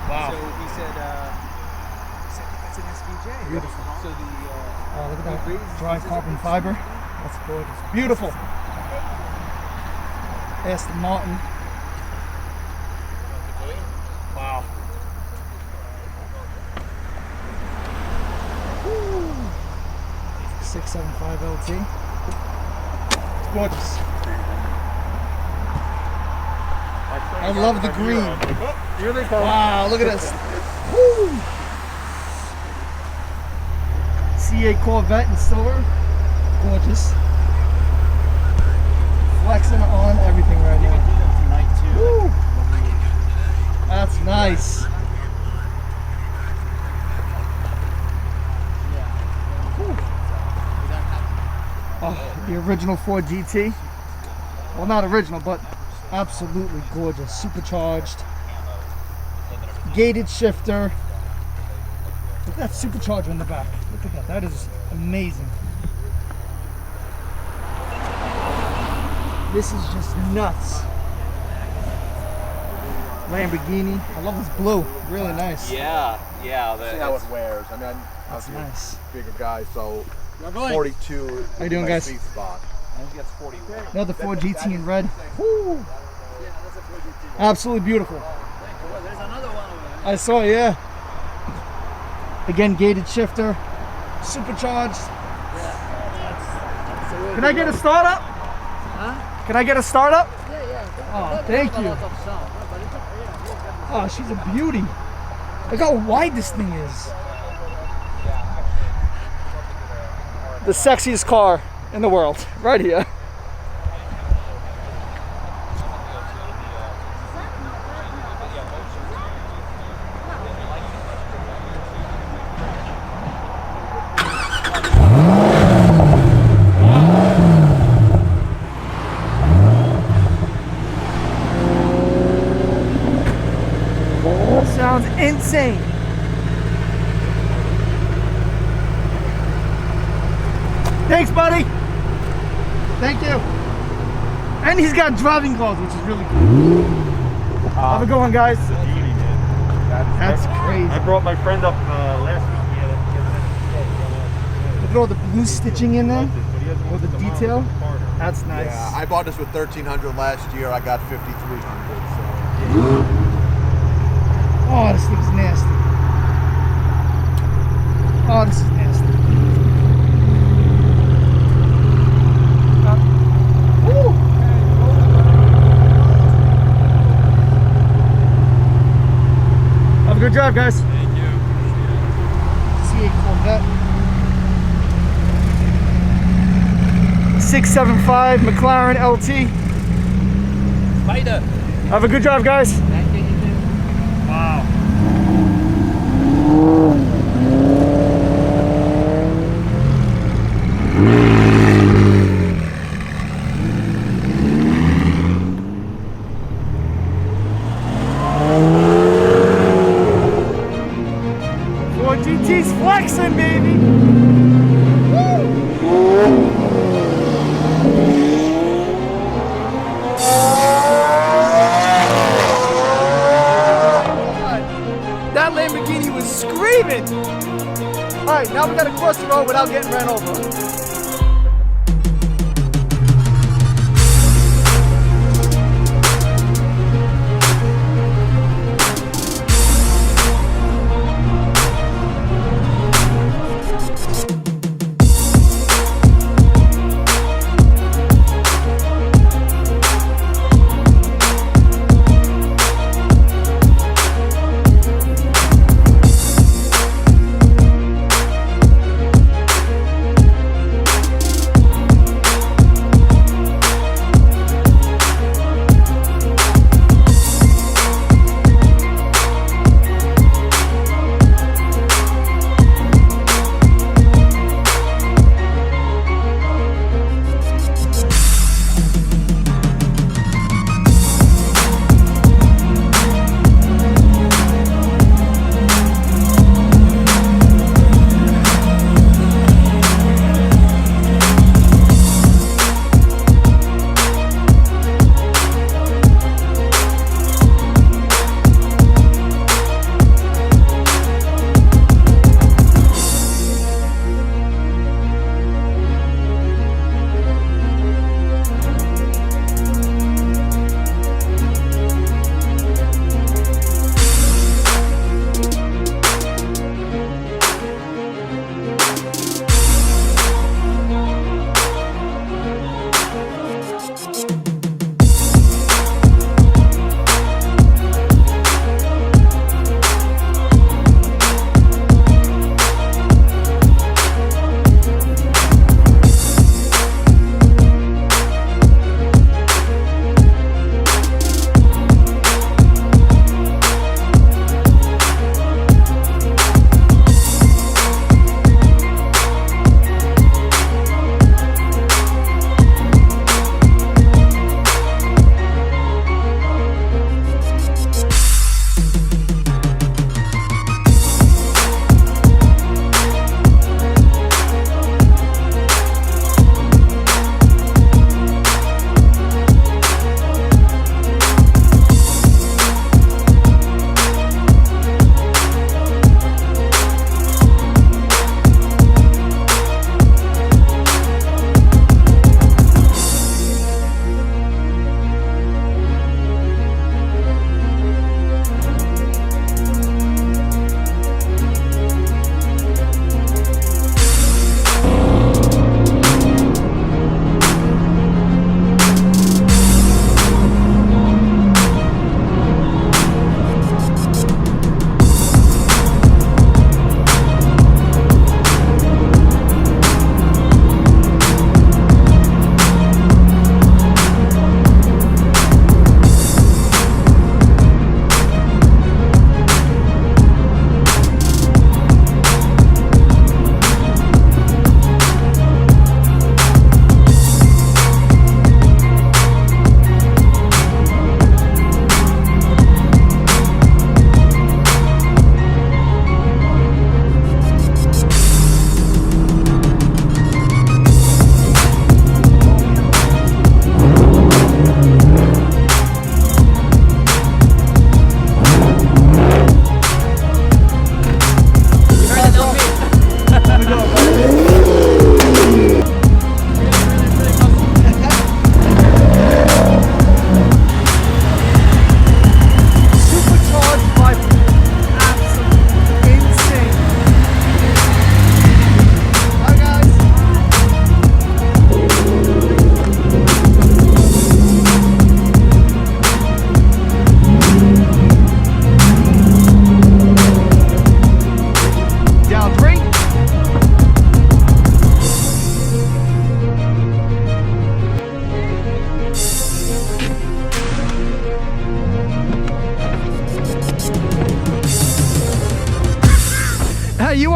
Wow. So he said it's an SVJ. Beautiful. So the look at that dry carbon fiber. That's gorgeous. Beautiful. Aston Martin. Wow. Woo. 675 LT. It's gorgeous. I love the green. Here they come. Wow, look at this. Woo. CA Corvette in silver. Gorgeous. Flexing on everything right now. Woo. That's nice. Oh, the original Ford GT. Well, not original, but absolutely gorgeous. Supercharged. Gated shifter. Look at that supercharger in the back. Look at that. That is amazing. This is just nuts. Lamborghini. I love this blue. Really nice. Yeah. See how it wears. I mean, That's nice. a bigger guy, so 42 How you doing, my guys? sweet spot. I think that's 41. Another Ford GT in red. Woo. Absolutely beautiful. There's another one over there. I saw, yeah. Again, gated shifter, supercharged. Can I get a startup? Huh? Can I get a startup? Yeah. Oh, thank you. Oh, she's a beauty. Look how wide this thing is. The sexiest car in the world, right here. Sounds insane. Thanks, buddy. Thank you. And he's got driving gloves, which is really cool. Have a good one, guys. That's crazy. I brought my friend up last week. Look at all the blue stitching in there, all the detail. That's nice. Yeah, I bought this with $1,300 last year. I got $5,300. So. Oh, this thing's nasty. Oh, this is nasty. Woo. Have a good drive, guys. Thank you. C8 Corvette. 675 McLaren LT. Spider. Have a good drive, guys. Thank you. Wow. Ford GT's flexing, baby. That Lamborghini was screaming. All right, now we gotta cross the road without getting ran over.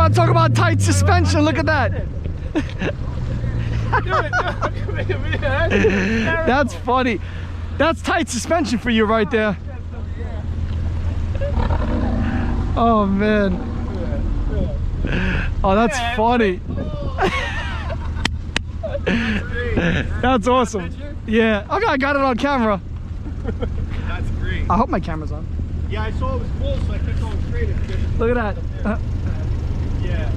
want to talk about tight suspension? Look at that. That's funny. That's tight suspension for you right there. Oh man. Oh, that's funny. That's awesome. Yeah. Okay, I got it on camera. That's great. I hope my camera's on. Yeah, I saw it was full, so I kept going straight. Look at that. Yeah.